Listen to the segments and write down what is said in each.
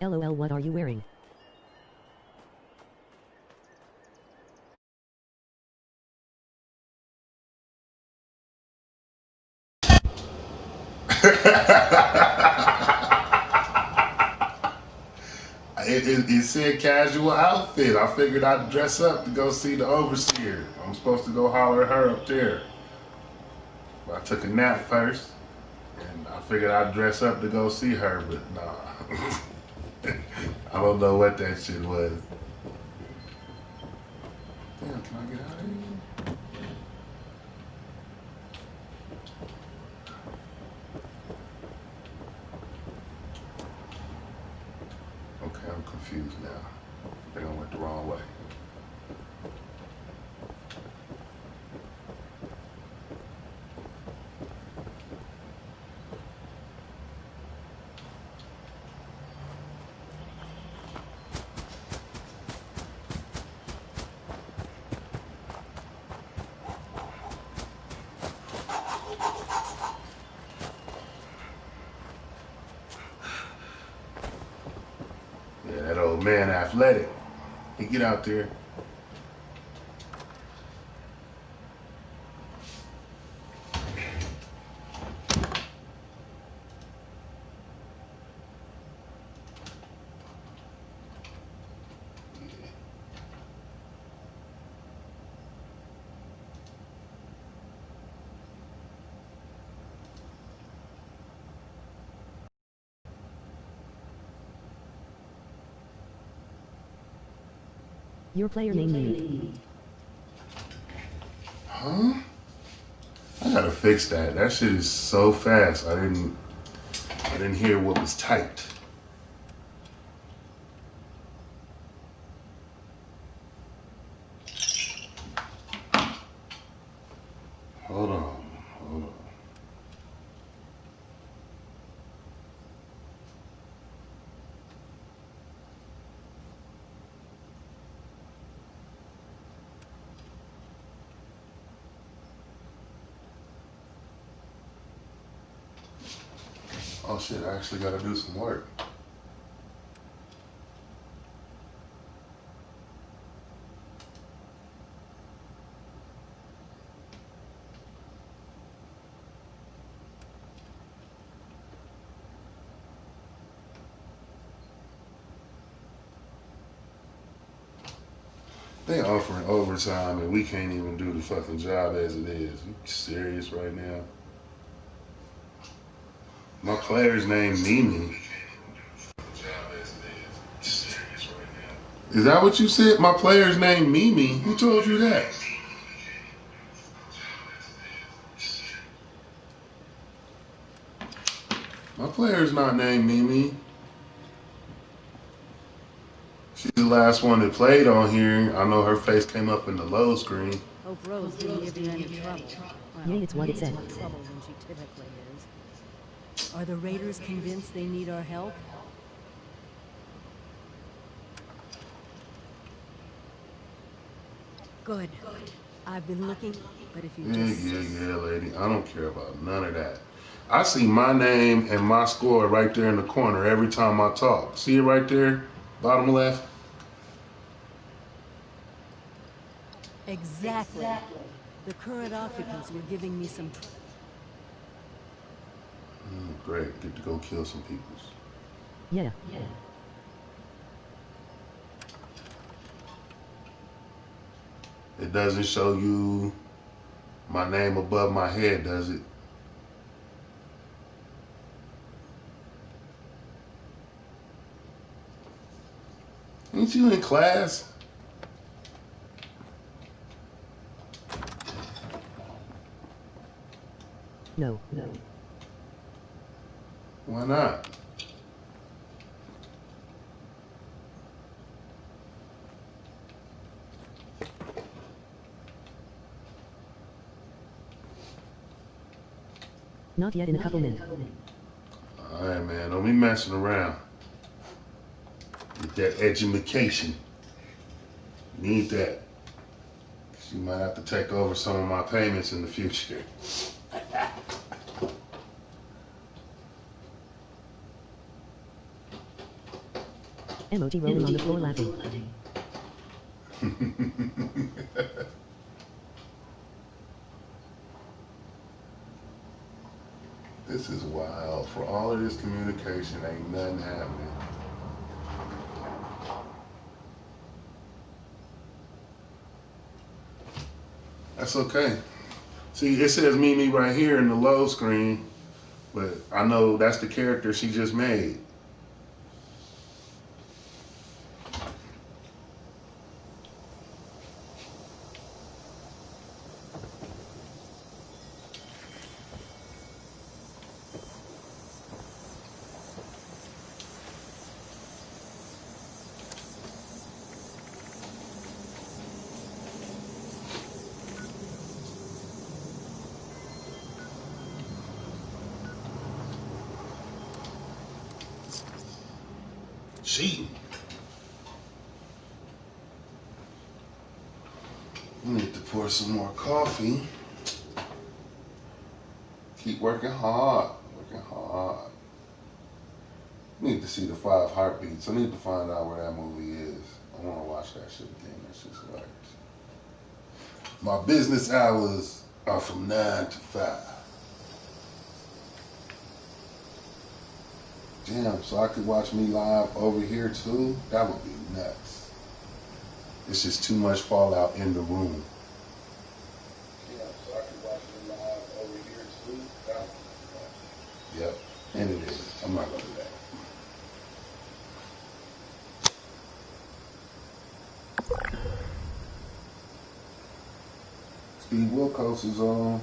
LOL, what are you wearing? It said casual outfit. I figured I'd dress up to go see the overseer. I'm supposed to go holler at her up there. But I took a nap first, and I figured I'd dress up to go see her, but nah. I don't know what that shit was. Damn, can I get out of here? Okay, I'm confused now. I think I went the wrong way. Yeah, that old man athletic. He get out there. Your player name Mimi. Huh? I gotta fix that. That shit is so fast. I didn't hear what was typed. Hold on. Hold on. Oh shit, I actually gotta do some work. They offering overtime and we can't even do the fucking job as it is. You serious right now? My player's name Mimi. Is that what you said? My player's name Mimi? Who told you that? My player's not named Mimi. She's the last one that played on here. I know her face came up in the load screen. Hope Rose didn't give you any trouble. Well, Yay, it's what it said. more trouble than she typically is. Are the raiders convinced they need our help? Good. I've been looking, but if you just... Yeah, lady. I don't care about none of that. I see my name and my score right there in the corner every time I talk. See it right there? Bottom left? Exactly. The current occupants were giving me some... Great. Get to go kill some peoples. Yeah. It doesn't show you my name above my head, does it? Ain't you in class? No. Why not? Not yet, in a couple minutes. Alright, man. Don't be messing around. Get that education. Need that. 'Cause you might have to take over some of my payments in the future. Emoji rolling on the floor laughing. This is wild. For all of this communication, ain't nothing happening. That's okay. See, it says Mimi right here in the low screen, but I know that's the character she just made. Cheating. I need to pour some more coffee. Keep working hard. Working hard. Need to see the 5 Heartbeats. I need to find out where that movie is. I want to watch that shit again. That shit's hilarious. My business hours are from 9 to 5. Damn, so I could watch me live over here too? That would be nuts. It's just too much fallout in the room. Damn, so I could watch me live over here too? That would be nuts. Yep, and it is. I'm not gonna do that. Steve Wilkos is on.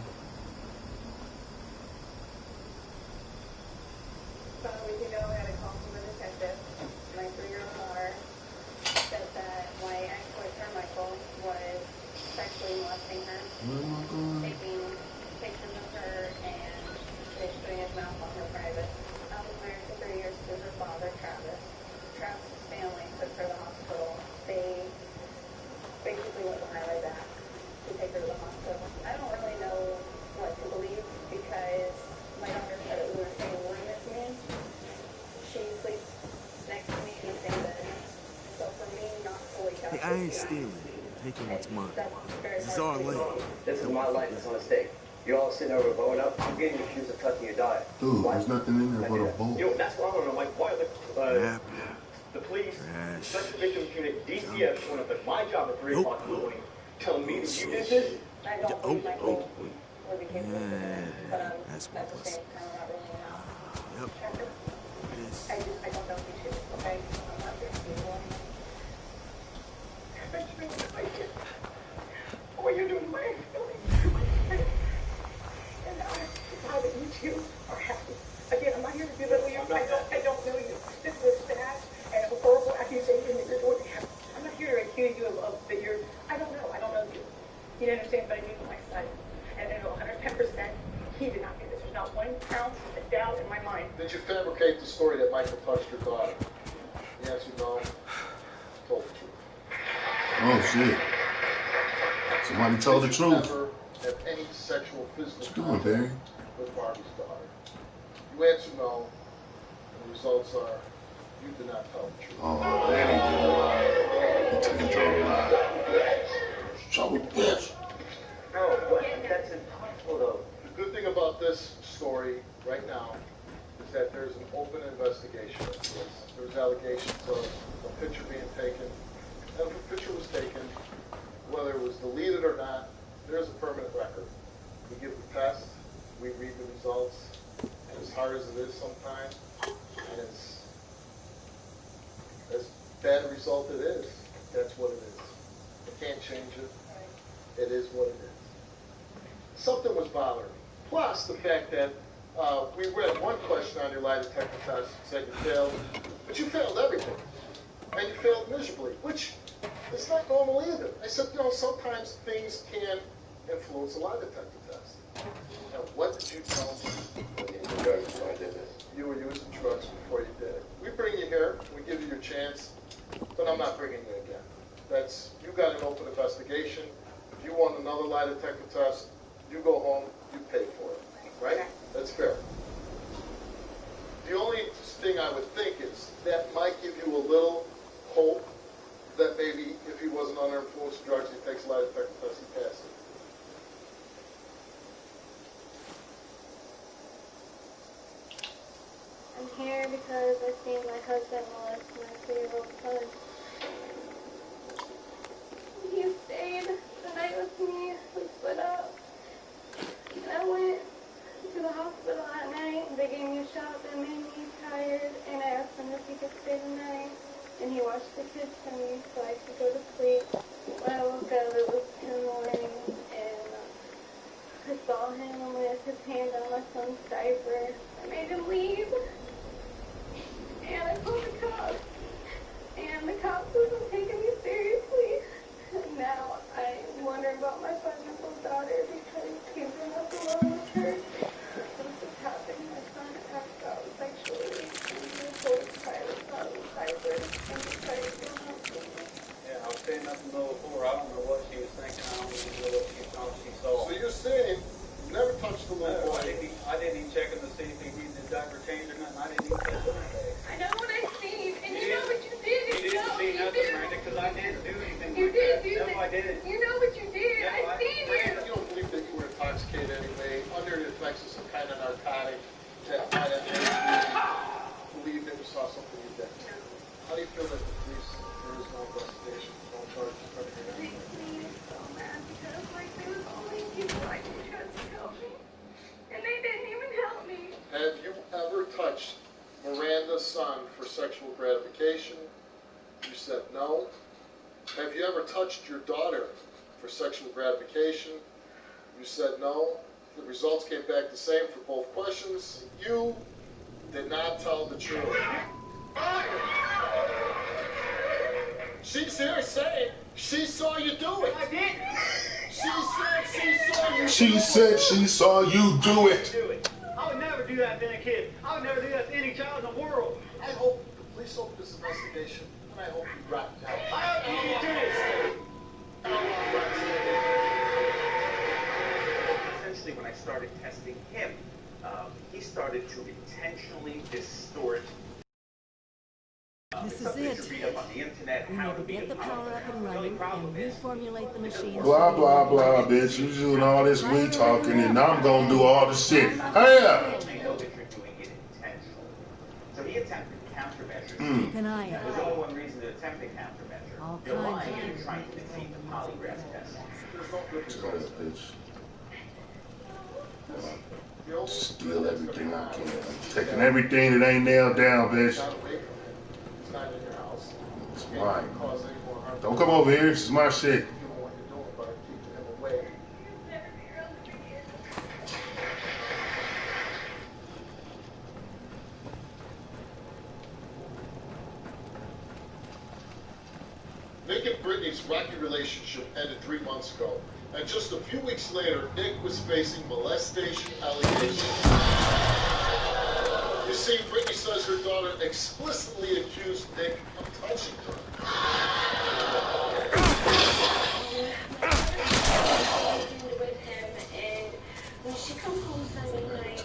I ain't stealing. Taking what's mine. This is our land. This is my life. It's a mistake. You all sitting over blowing up. I'm getting accused of touching your diet. Dude, there's nothing in there but a bowl. You know, that's what I don't know. Like, why are the police, Special Victims Unit, DCF, showing up at my job at 3 o'clock in the morning, telling me that you did this? That's what it was. Yep. I don't know these shit, okay? I'm not there to do one. What are you doing, man? And now I that you two are happy. Again, I'm not here to belittle you. I don't know you. This was bad and a horrible accusation that you're doing. I'm not here to accuse you of that you're. I don't know you. You don't understand, but I knew my son. And I know 110% he did not do this. There's not 1 ounce of doubt in my mind. Did you fabricate the story that Michael touched your daughter? The answer no. Told the truth. Oh shit. Somebody told the truth. Never have any sexual physical What you doing, Barry? with Barbie's daughter. You answer no, and the results are you did not tell the truth. Oh, Danny did a lie. He told a lie. So bitch. No, but that's impossible, though. The good thing about this story right now is that there's an open investigation. There's allegations of a picture being taken. And if a picture was taken, whether it was deleted or not, there's a permanent record. We give the test, we read the results, and as hard as it is sometimes, and it's as bad a result it is, that's what it is. I can't change it. It is what it is. Something was bothering me. Plus the fact that we read one question on your lie detector test, said you failed, but you failed everything. And you failed miserably, which is not normal either. I said, sometimes things can influence a lie detector test. Now, what did you tell me when you were drugs before I did this? You were using drugs before you did it. We bring you here, we give you your chance, but I'm not bringing you again. You got an open investigation. If you want another lie detector test, you go home, you pay for it, right? That's fair. The only thing I would think is that might give you a little hope that maybe if he wasn't under influence of drugs, he takes a lie detector test, he passes it. I'm here because I seen my husband molest my 3-year-old son. He stayed the night with me. We split up. And I went to the hospital that night. They gave me a shot that made me tired. And I asked him if he could stay the night. And he watched the kids for me so I could go to sleep. When I woke up, it was 2 in the morning. And I saw him with his hand on my son's diaper. I made him leave. And I called the cops. And the cops wasn't taking me seriously. And now I'm wondering about my 5-year-old daughter because he's been left alone with her. Since this happened, my son asked out sexually. And he was told his private son was diaper. And he started going on to me. Yeah, I was standing up in the middle of the floor. I don't know what she was thinking. I don't know what she thought she saw. So you're saying you never touched the little boy? I didn't even check in to see if he needed his diaper changed or nothing. I didn't even touch anything. I know what I seen, and you know what you did. You didn't see nothing, Miranda, because I didn't do anything. You like did that. do No, that. I didn't. You know what you did. No, I seen you. You don't believe that you were intoxicated anyway, under the effects of some kind of narcotic that might have made you believe that you saw something you did. How do you feel that the police, there is no investigation, no charges, nothing like that? Makes me so mad because like they was only people I could trust to help me, and they didn't even help me. Have you ever touched Miranda's son for sexual gratification? You said no. Have you ever touched your daughter for sexual gratification? You said no. The results came back the same for both questions. You did not tell the truth. She's here saying she saw you do it. I didn't. She said she saw you She do said it. she saw you do it. Do it. I would never do that to any kid. I would never do that to any child in the world. I hope the police open this investigation, and I hope you drop down. I hope you do this. Essentially, when I started testing him, he started to intentionally distort. This is something it. to read up on the internet, We how need to to be get the a power up and running and reformulate the machines. Blah, blah, blah, bitch. You doing all this we talking, and I'm gonna do all the shit. Hey, I know that you're doing it intentionally. So he attempted countermeasures. Keep an eye There's out. only one reason to attempt a countermeasure. All You're kinds lying of and you're trying to defeat the polygraph test. bitch. Steal everything I can. Taking everything that ain't nailed down, bitch. It's mine. Don't come over here. This is my shit. Nick and Brittany's rocky relationship ended 3 months ago, and just a few weeks later, Nick was facing molestation allegations. You see, Brittany says her daughter explicitly accused Nick of touching her. With him, and when she come home Sunday night,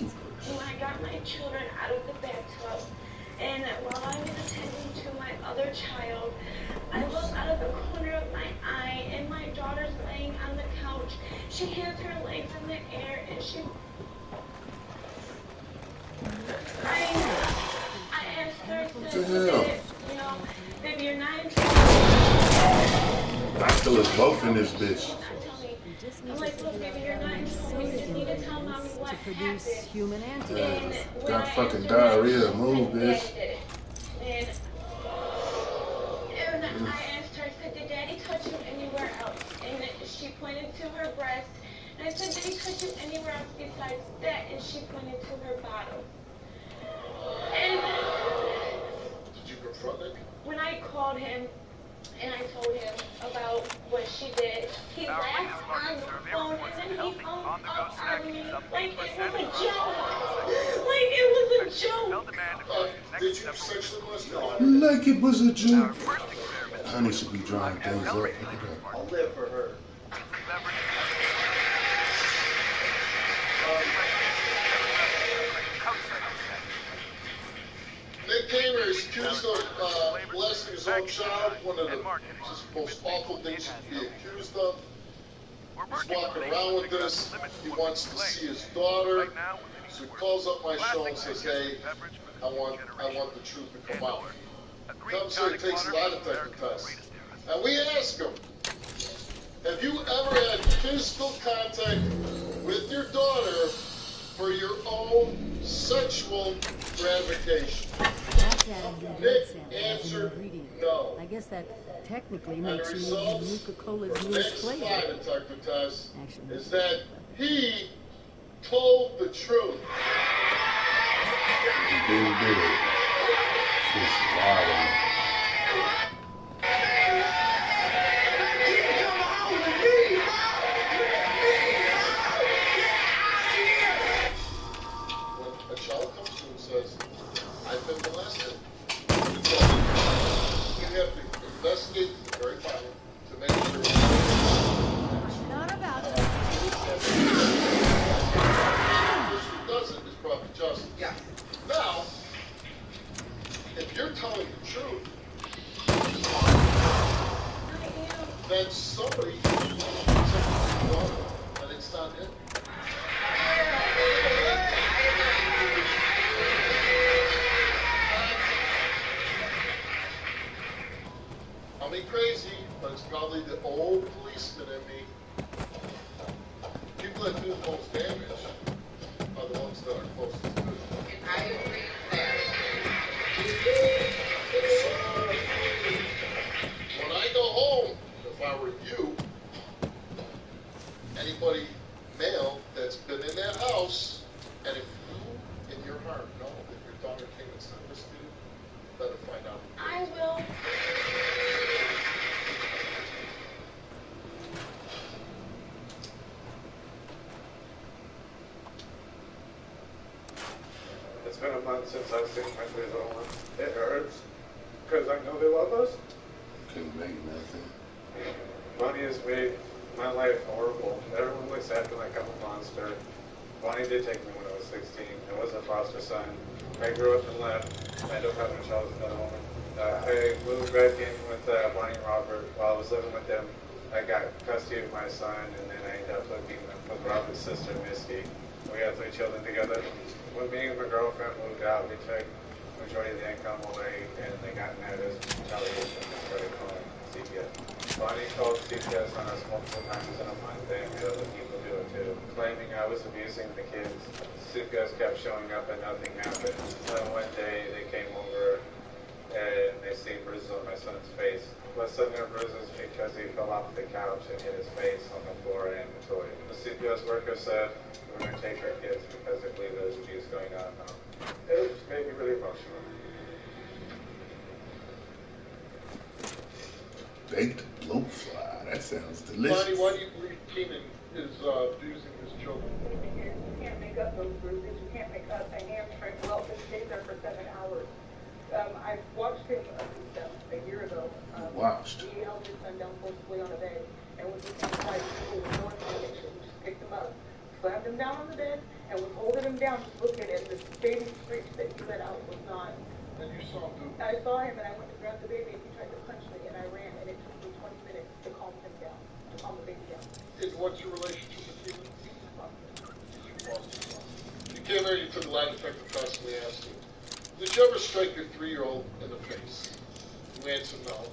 when I got my children out of the bathtub, and while I was attending to my other child, I looked out of the corner of my eye, and my daughter's laying on the couch. She has her legs in the air, and I asked her to sit, you know, baby, you're not in trouble. I feel us both in this bitch. I'm like, look, baby, you're not in trouble. You just need to tell mommy what To produce happened. human And antibodies. when Got I fucking asked her that, diarrhea. she Move, said, bitch. Daddy did it. And I asked her, I said, did Daddy touch you anywhere else? And she pointed to her breast. And I said, did he touch you anywhere else besides that? And she pointed to her bottom. And Did you confront Nick? when I called him and I told him about what she did, he laughed on the phone and then he hung up on me like it was a joke. Like it was a joke. Did you sexually molest her? Like it was a joke. Honey should be drying things up. Look at that. I'll live for her. Nick Gamer is accused of molesting his own small child, one of the just most awful things you can be accused of. He's walking around with this. He wants to see his daughter. So he calls up my show and says, hey, I want the truth to come out. Comes here, takes a lie detector test. And we ask him, have you ever had physical contact with your daughter for your own sexual gratification? That's adding the Nick as an answered ingredient. no. I guess that technically And makes the you results Nuka-Cola's from the newest next flavor. lie detector test Actually, is that he told the truth. He didn't do it. It's wild. When a child comes to you and says, I've been molested, you have to investigate the very file to make sure. not about The person who does it is brought to justice. Yeah. Now, if you're telling the truth, then somebody wrong, and it's not him. I'll be crazy, but it's probably the old policeman in me. People that do the most damage are the ones that are closest to it. I agree with that. When I go home, if I were you, anybody male that's been in that house, and if you in your heart know that your daughter came and sent this to you, better find out. I will. It's been a month since I've seen my 3 little ones. It hurts, because I know they love us. Couldn't make nothing. Bonnie has made my life horrible. Everyone looks at me like I'm a monster. Bonnie did take me when I was 16. I was a foster son. I grew up and left. I ended up having a child with another woman. I moved back in with Bonnie and Robert. While I was living with them, I got custody of my son, and then I ended up living with Robert's sister, Misty. We had 3 children together. When me and my girlfriend moved out, we took the majority of the income away, and they got mad as retaliation and started calling CPS. Bonnie called CPS on us multiple times in a month, and had other people do it too, claiming I was abusing the kids. CPS kept showing up and nothing happened. Then one day they came over and they see bruises on my son's face. My son got bruises because he fell off the couch and hit his face on the floor and the toilet. The CPS worker said, we're going to take our kids because they believe there's abuse going on now. It just made me really emotional. Baked blowfly. That sounds delicious. Bonnie, why do you believe Keenan is abusing his children? You can't make up those bruises. You can't make up a hamstring welt that stayed there for 7 hours. I watched him a year ago. Watched. He held his son down forcibly on a bed and was looking inside the school with no information. He just picked him up, slammed him down on the bed, and was holding him down, just looking at the baby screech that he let out was not. And you saw him do I saw him and I went to grab the baby and he tried to punch me and I ran and it took me 20 minutes to calm him down, to calm the baby down. What's your relationship with Keenan? You came here, you took a lie detector test, and we asked you, did you ever strike your 3-year-old in the face? You answered no.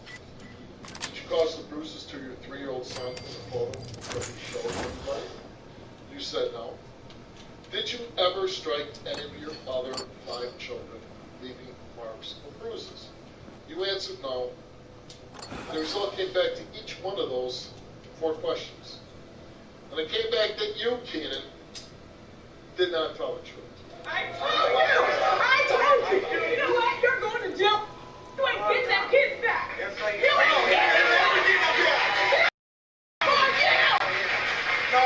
Did you cause the bruises to your 3-year-old son in the photo that you showed everybody? You said no. Did you ever strike any of your other 5 children, leaving marks or bruises? You answered no. The result came back to each one of those 4 questions. And it came back that you, Keenan, did not tell the truth. I told you! You know what? You're going to jail. You ain't getting them kids back. Yes, I am. You ain't getting them kids back. No,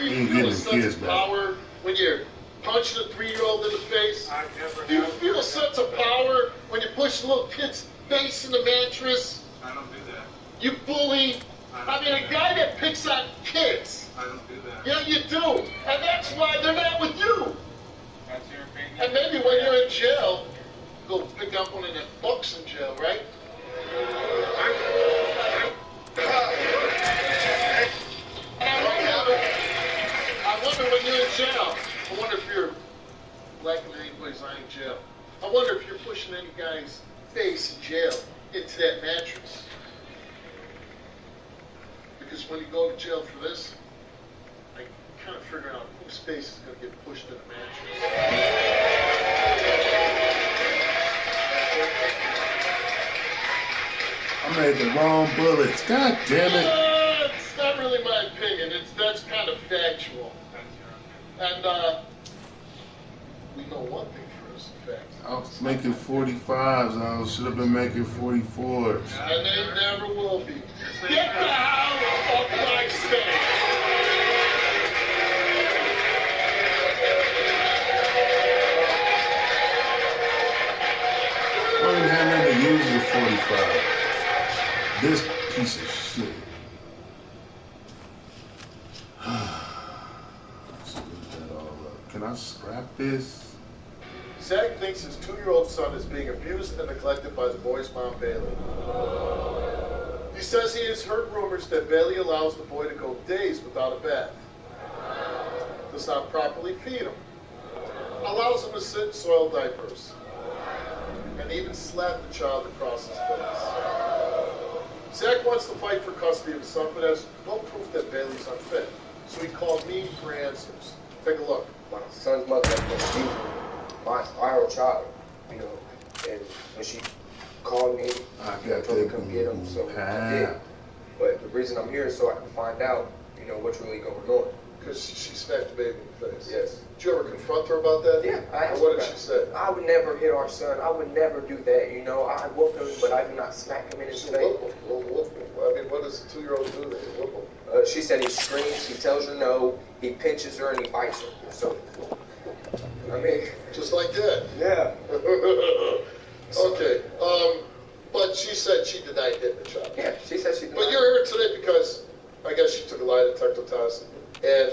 you feel a sense of power when you're punching a 3-year-old in the face? I've never Do you had- feel a sense of power when you push a little kid's face in the mattress? I don't do that. You bully. I mean, a guy that picks on kids. I don't do that. Yeah, you do. And that's why they're not with you. That's your opinion. And maybe when you're in jail, go pick up one of them books in jail, right? wonder if you're pushing any guy's face in jail into that mattress. Because when you go to jail for this, I kind of figure out whose face is going to get pushed in the mattress. I made the wrong bullets. God damn it. It's not really my opinion. That's kind of factual. And we know one thing for us, in fact. I was making 45s. I should have been making 44s. And they never will be. Get the hell off my stage! I don't even have nothing to use the 45. This piece of shit. Let's leave that all up. Can I scrap this? Zach thinks his 2-year-old son is being abused and neglected by the boy's mom, Bailey. He says he has heard rumors that Bailey allows the boy to go days without a bath, does not properly feed him, allows him to sit in soiled diapers, and even slap the child across his face. Zach wants to fight for custody of his son, but has no proof that Bailey's unfit, so he called me for answers. Take a look. My son's mother has been abusing my our child, you know, and when she called me, I you know, got told me that to come get him, so I did. But the reason I'm here is so I can find out, you know, what's really going on. Because she smacked the baby in the face. Yes. Did you ever confront her about that? Yeah, I asked What her did she say? I would never hit our son. I would never do that, you know. I whoop him, but I do not smack him in his face. Whoop him. I mean, what does a 2-year-old do that you whoop him? She said he screams, he tells her no, he pinches her, and he bites her. So, I mean, just like that. Yeah. Okay. But she said she denied hitting the child. Yeah, she said she denied. But you're here today because I guess she took a lie detector test. And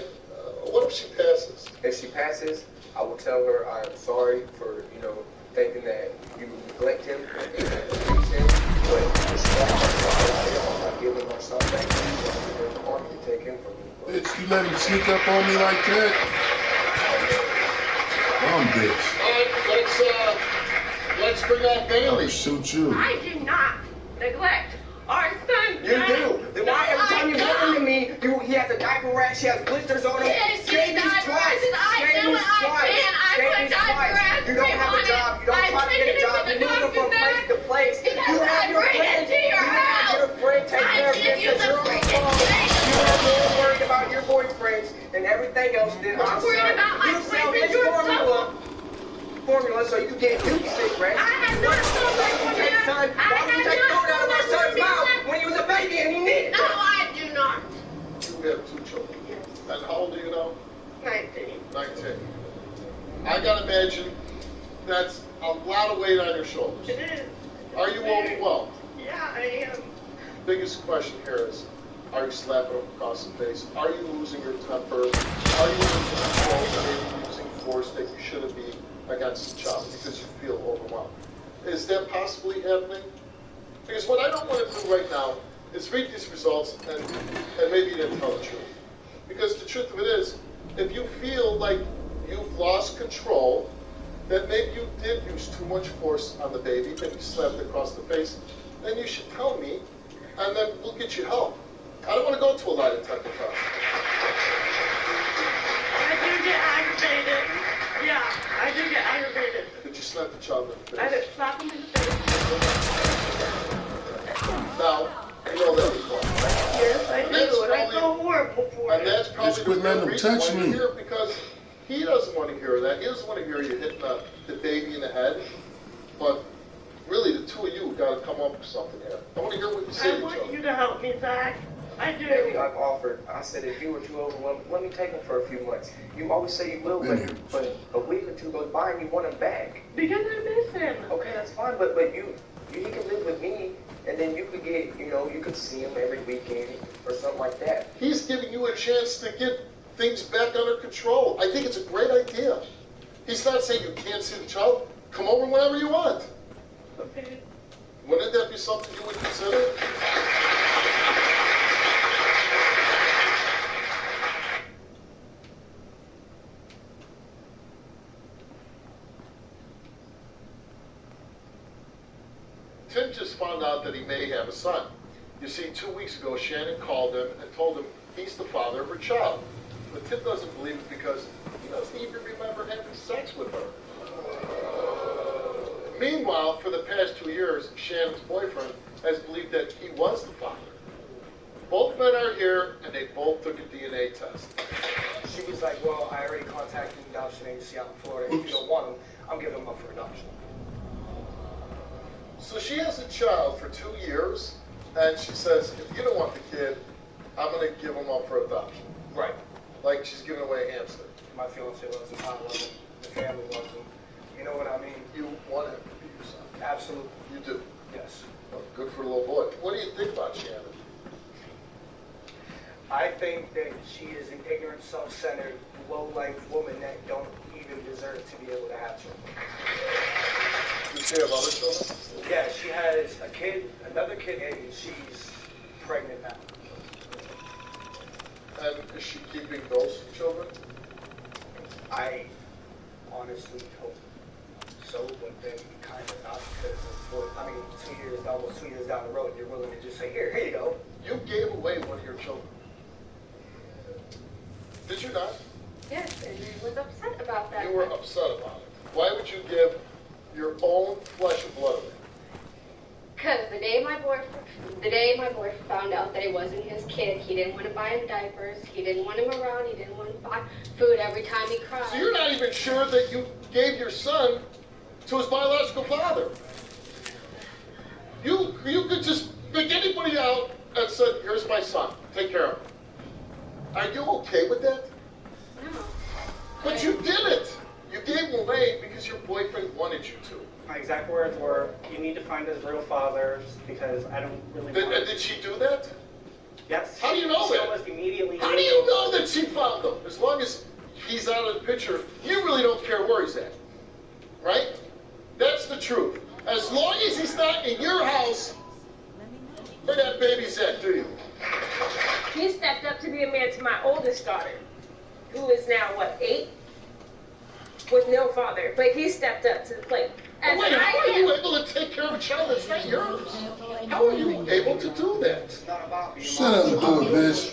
what if she passes? If she passes, I will tell her I am sorry for, you know, thinking that you neglect him and abuse him. But I'm not giving my son back to you. There's an army to take him from me. Bitch, you let him sneak up on me like that? Dumb bitch. Let's bring out Bailey. I'll shoot you. I do not neglect our son. You do. Then why every time you give him to me, he has a diaper rash, he has blisters on him. Yes, you diaper rash, and I do it. I put diaper rash. You don't have a job. You don't try to get a job. You move from place to place. You have your friend. You have your friend take care of him because you're on the phone. You are more worried about your boyfriends and everything else than I'm worried about my boyfriend. You're formula so you can get new cigarettes. I have not sold my formula. Why would you take food out of my son's mouth when he was a baby and he needed it? No, I do not. You have 2 children. Yes. And how old are you now? 19. 19. I gotta imagine that's a lot of weight on your shoulders. It is. Are you overwhelmed? Yeah, I am. Biggest question here is, are you slapping him across the face? Are you losing your temper? Are you losing control? Maybe using force that you shouldn't be against the child because you feel overwhelmed? Is that possibly happening? Because what I don't want to do right now is read these results and maybe you didn't tell the truth. Because the truth of it is, if you feel like you've lost control, that maybe you did use too much force on the baby and you slapped it across the face, then you should tell me, and then we'll get you help. I don't want to go to a lie detector test. I do get aggravated. Yeah, I do get aggravated. Did you slap the child in the face? I did slap him in the face. Now, you know that before. Yes, I do, and I feel horrible for And it. that's probably Just the quit letting real him reason touch why me. you're here, because he doesn't want to hear that. He doesn't want to hear you hitting the baby in the head. But really, the two of you got to come up with something here. I want to hear what you say to I each want other. you to help me, Zach. I do. Maybe I've offered. I said if you were too overwhelmed, let me take him for a few months. You always say you will, but a week or two goes by and you want him back. Because I miss him. Okay, that's fine, but he can live with me, and then you could get, you know, you could see him every weekend or something like that. He's giving you a chance to get things back under control. I think it's a great idea. He's not saying you can't see the child. Come over whenever you want. Okay. Wouldn't that be something you would consider? Tim just found out that he may have a son. You see, 2 weeks ago, Shannon called him and told him he's the father of her child. But Tim doesn't believe it because he doesn't even remember having sex with her. Meanwhile, for the past 2 years, Shannon's boyfriend has believed that he was the father. Both men are here, and they both took a DNA test. She was like, well, I already contacted the adoption agency out in Florida. If you don't want him, I'm giving him up for adoption. So she has a child for 2 years, and she says, if you don't want the kid, I'm going to give him up for adoption. Right. Like she's giving away a hamster. My fiance loves him, I love him, the family loves him. You know what I mean? You want him to be your son. Absolutely. You do. Yes. Well, good for the little boy. What do you think about Shannon? I think that she is an ignorant, self-centered, low-life woman that don't even deserve to be able to have children. Does she have other children? Yeah, she has a kid, another kid, and she's pregnant now. And is she keeping those children? I honestly hope so, but then kind of not because of, I mean, 2 years, almost 2 years down the road, you're willing to just say, here you go. You gave away one of your children. Did you not? Yes, and I was upset about that. You were upset about it. Why would you give your own flesh and blood away? Because the day my boyfriend found out that it wasn't his kid, he didn't want to buy him diapers, he didn't want him around, he didn't want to buy food every time he cried. So you're not even sure that you gave your son to his biological father. You could just pick anybody out and said, here's my son, take care of him. Are you okay with that? No. But you did it. You gave him away because your boyfriend wanted you to. My exact words were, you need to find his real father because I don't really want Did she do that? Yes. How do you know she that? almost immediately How do you know that she found him? As long as he's out of the picture, you really don't care where he's at. Right? That's the truth. As long as he's not in your house, where that baby's at, do you? He stepped up to be a man to my oldest daughter, who is now, 8? With no father. But he stepped up to the plate. Wait, how are you able to take care of a child that's not yours? How are you able to do that? Shut up and do it, bitch.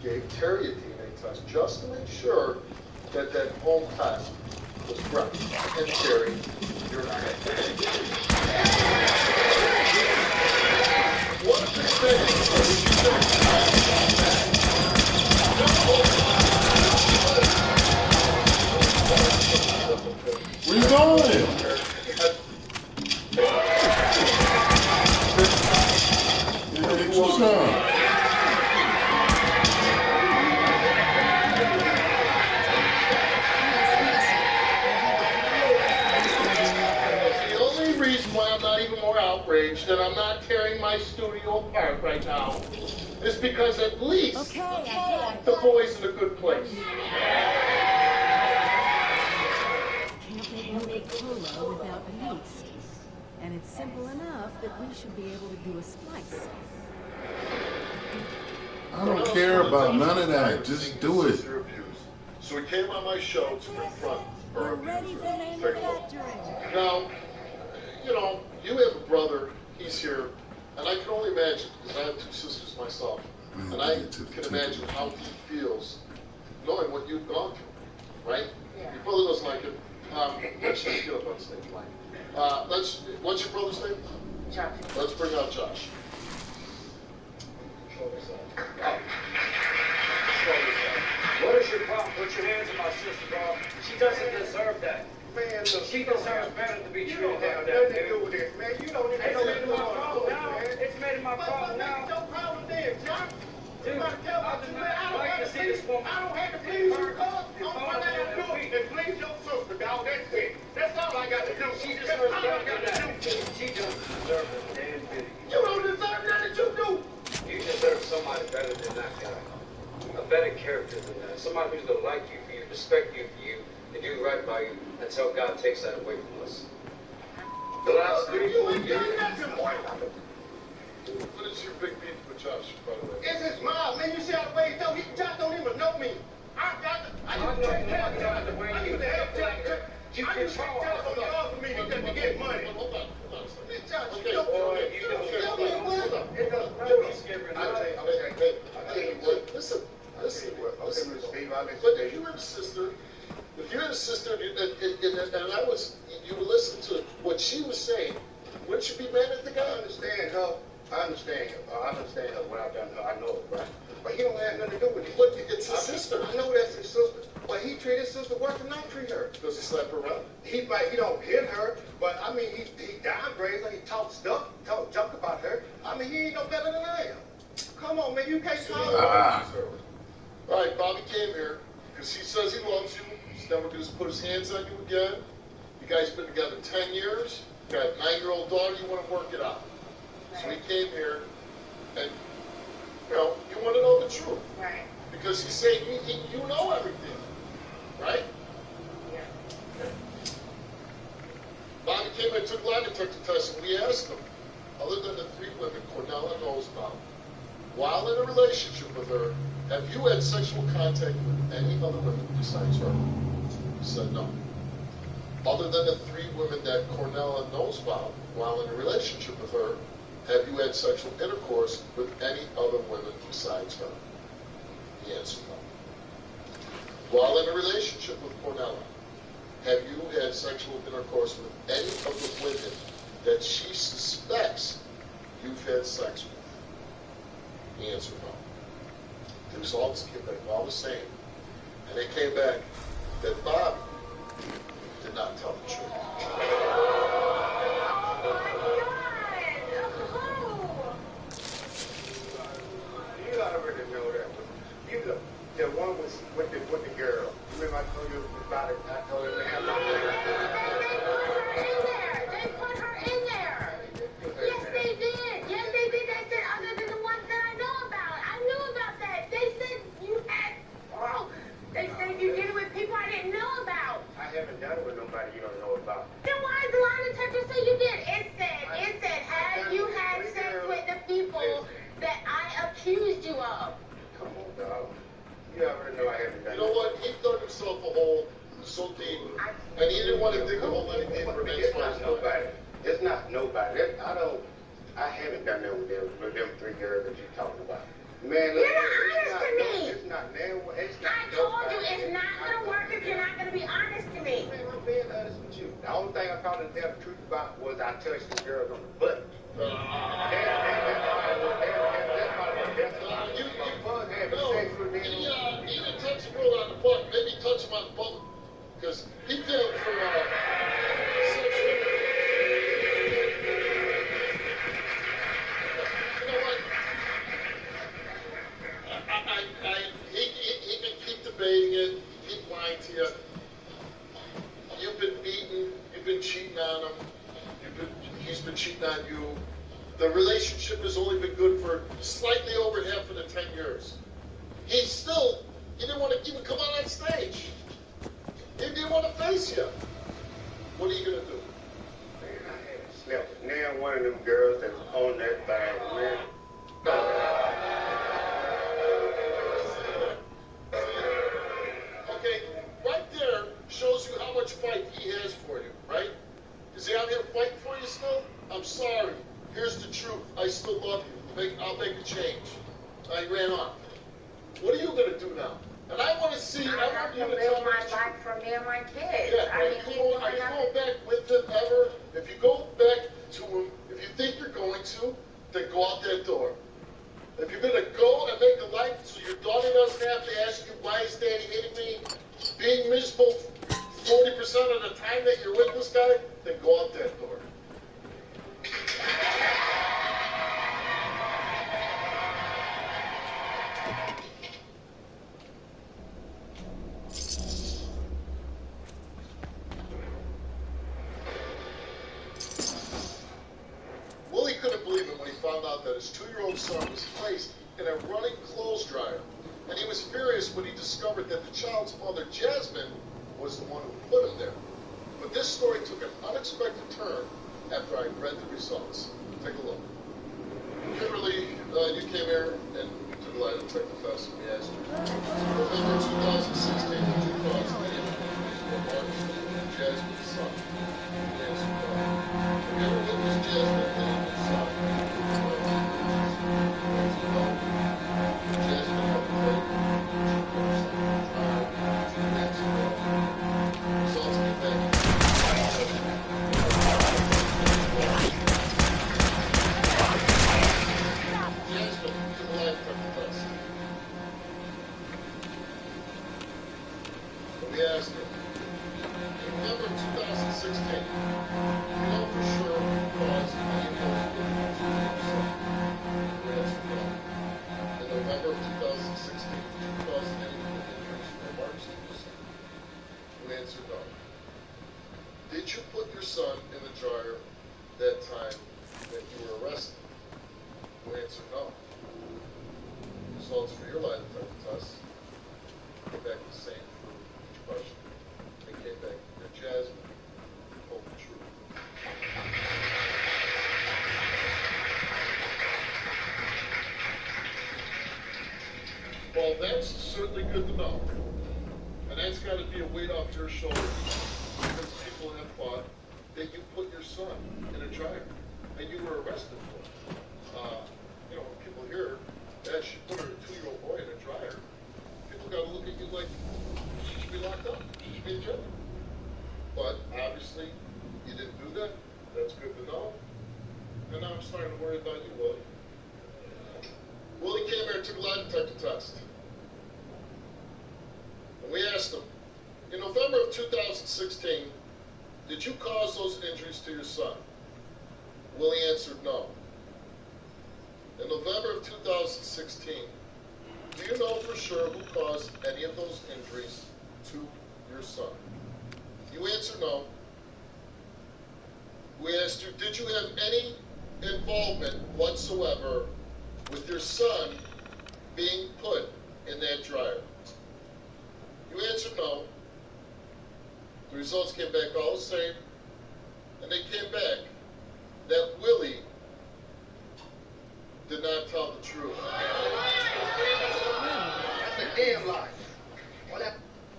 Gave Terry a DNA test just to make sure that that home test was correct. And Terry, you're not. What did you say? Where you going? Get you some. The only reason why I'm not even more outraged and I'm not tearing my studio apart right now is because at least the boy's in a good place. Can't make cola without yeast. And it's simple enough that we should be able to do a splice. I don't care about none of that. Just do it. So he came on my show to confront her. We're ready for manufacturing. Now, you know, you have a brother, he's here, and I can only imagine, because I have 2 sisters myself, and I can imagine how he feels knowing what you've gone through, right? Yeah. Your brother doesn't like it. Let's just get up on stage, Mike. What's your brother's name? Josh. Let's bring out Josh. Show this out. Show this out. What is your problem? Put your hands on my sister, bro. She doesn't deserve that. Man, look, She deserves better to be you treated don't down have there, nothing to do with this, man. You don't even It's made it my problem now. It's made it my problem now. What's your problem then, John? Dude, You gotta tell I me, do man, I not don't like have to see this woman. I don't have to please you, cuz. All I gotta do is please your sister, dog. That's it. That's all I got to do. She That's deserves all I better got than to do. that. She doesn't deserve a damn bit. You don't deserve nothing you do. You deserve somebody better than that guy. A better character than that. Somebody who's going to like you for you, respect you for you, and do right by you until God takes that away from us. The last three, You 4 ain't years. done nothing, boy. What is your big beef with Josh, by the way? It's his mom, man. You see how the way he Josh don't even know me. I used to help Josh. You can talk for me because you get money. Hold on. Okay, boy, you don't get money. It doesn't matter. He's giving Listen. Okay, Steve, I'll let you But say if you were the sister, and I was, you were listening to what she was saying, wouldn't you be mad at the guy? I understand her. I understand her. What I've done to her, I know it, right? But he don't have nothing to do with it. But it's his sister. I know that's his sister. But he treat his sister worse than I treat her. Does he slap her around? He don't hit her, but I mean, he downgrades her. He talk junk about her. I mean, he ain't no better than I am. Come on, man, you can't talk. All right, Bobby came here because he says he loves you. He's never going to put his hands on you again. You guys been together 10 years. You got a 9-year-old daughter. You want to work it out. So he came here, and you want to know the truth. Right. Because he's saying you know everything, right? Yeah. Bobby came and took lie detector tests, and we asked him, other than the 3 women Cornella knows about, while in a relationship with her, have you had sexual contact with any other women besides her? He said no. Other than the 3 women that Cornella knows about, while in a relationship with her, have you had sexual intercourse with any other women besides her? He answered no. While in a relationship with Cornella, have you had sexual intercourse with any of the women that she suspects you've had sex with? He answered no. The results came back all the same. And they came back that Bobby did not tell the truth. You already know that. The one was with the girl. Remember I told you about it? I told her to have my They put her in there. Yes, they did. Yes, they did. They said other than the ones that I know about. I knew about that. They said you had. Oh, they said you did it with people I didn't know about. I haven't done it with nobody you don't know about. Then why does the lie detector say you did? It said, have you had sex with the people that I accused you of? Come on, dog. You already know I haven't done it. You know what? He dug himself a hole so deep, and he didn't want to dig a hole any deeper than It's not nobody. It's not nobody. I haven't done that with them 3 girls that you're talking about. Man, look, you're not honest to me. It's not there. I told you it's not going to work if you're not going to be honest to me. Man, I'm being honest with you. The only thing I thought to tell the truth about was I touched the girls on the butt. He didn't touch the girl on the butt. Maybe touch him on the butt. Because he came from sexual. You know what? He can keep debating it, keep lying to you. You've been beaten, you've been cheating on him, he's been cheating on you. The relationship has only been good for slightly over half of the 10 years. He didn't want to even come out on stage. He didn't want to face you. What are you going to do? Man, I had slept with now one of them girls that's on that thing, man. Okay, right there shows you how much fight he has for you, right? Is he out here fighting for you still? I'm sorry. Here's the truth. I still love you. I'll make a change. I ran off. What are you going to do now? And I want to see. I want you to tell me my life for me and my kids. Yeah, are you going back with him ever? If you go back to him, if you think you're going to, then go out that door. If you're going to go and make a life so your daughter doesn't have to ask you, why is Daddy hitting me? Being miserable 40% of the time that you're with this guy, then go out that door. Willie couldn't believe it when he found out that his 2-year-old son was placed in a running clothes dryer. And he was furious when he discovered that the child's mother, Jasmine, was the one who put him there. But this story took an unexpected turn after I read the results. Take a look. Kimberly, you came here and took a lie detector test, and we asked you. November 2016 to 2008. Jasmine's son? The answer no. Have you ever witnessed Jasmine hitting your son? The answer no. Jasmine ever played with your son in the dryer? The answer no. Results get back. Jasmine, do the lie detector test. We asked her, in November 2016, you know for sure who caused any of those injuries to your son? The answer no. In November of 2016, did you cause any of the injuries or marks to your son? The answer no. Did you put your son in the dryer that time that you were arrested? The answer no. Results for your lie detector test came back the same for each question. They came back, your Jasmine told the truth. Well, that's certainly good to know. And that's got to be a weight off your shoulders, because people have thought that you put your son in a dryer and you were arrested for it. You know, when people hear that she put her 2-year-old boy in a dryer, people got to look at you like she should be locked up. She should be in jail. But obviously, you didn't do that. That's good to know. And now I'm starting to worry about you, Willie. Willie came here and took a lie detector test. And we asked him, in November of 2016, did you cause those injuries to your son? Willie answered no. In November of 2016, do you know for sure who caused any of those injuries to your son? You answered no. We asked you, did you have any involvement whatsoever with your son being put in that dryer? You answered no. The results came back all the same, and they came back that Willie did not tell the truth. That's a damn lie. All that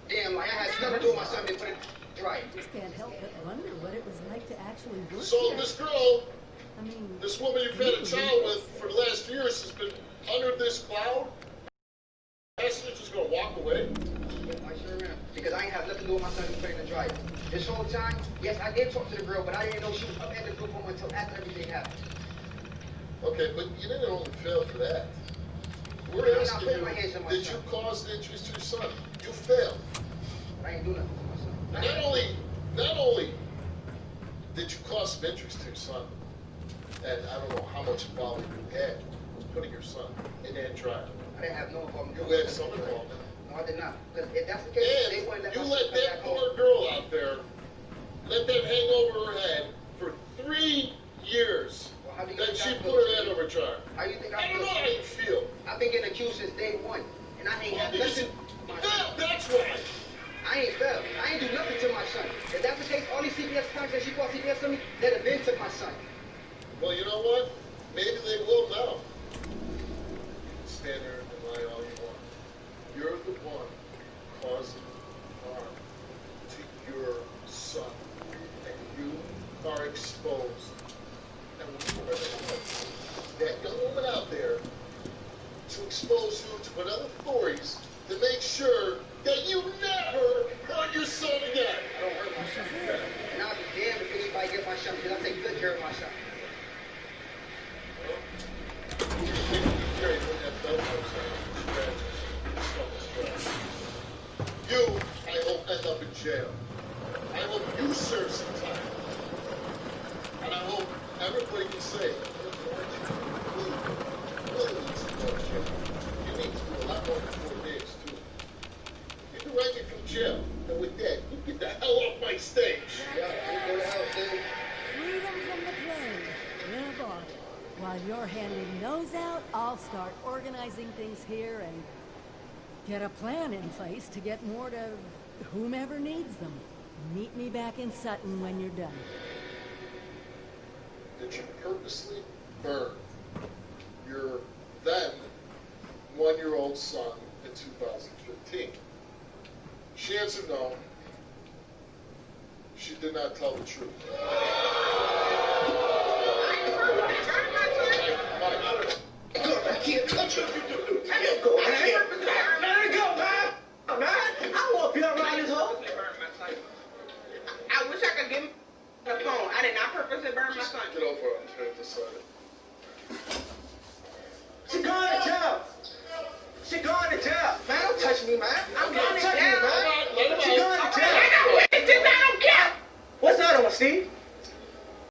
damn lie. I had nothing to do with my son being put in the dryer. I just can't help but wonder what it was like to actually work So here. this girl, I mean, this woman you've had a child with for the last few years has been under this cloud? You're just gonna walk away? I sure am. Because I ain't have nothing to do with my son being put in the dryer. This whole time, yes, I did talk to the girl, but I didn't know she was up at the group home until after everything happened. Okay, but you didn't only fail for that. We're asking you, did you cause the injuries to your son? You failed. I ain't do nothing to my son. Not only did you cause some injuries to your son, and I don't know how much involvement you had with putting your son in that dryer. I didn't have no involvement. You had some involvement. No, I did not. Because if that's the case, they wouldn't let you my let son come that back poor home. girl out there, let that hang over her head for 3 years. Well, how do you Then think she I put feel? her head over a dryer. How do you think I don't know how you feel. I've been getting accused since day one, and I ain't had nothing. That's why. I ain't failed. I ain't do nothing to my son. If that's the case, all these CPS times that she bought CPS on me, they'd have been to my son. Well, you know what? Maybe they will now. You can stand there and lie all you want. You're the one causing harm to your son. And you are exposed. And we are that young woman out there to expose you to another authorities to make sure that you never hurt your son again. I don't hurt my son. And I'll be damned if anybody gets my son because I take good care of my son. You, I hope, end up in jail. I hope you serve some time. And I hope everybody can say, you need to do a lot more than 4 days, too. You can write you from jail, and with that, you get the hell off my stage. Yeah, you go to hell, dude. freedom from the plane in a bottle. While you're handing those out, I'll start organizing things here and get a plan in place to get more to whomever needs them. Meet me back in Sutton when you're done. Did you purposely burn your then 1-year-old son in 2015? She answered no. she did not tell the truth. I can't touch her. Let me go. Let her go, man. Man, I won't be around this hole. I wish I could give him the phone. I did not purposely burn my son. Get over on the side. She going to jail. She going to jail. Man, don't touch me, man. I'm going to jail. She going to jail. I don't care. What's the other one, Steve?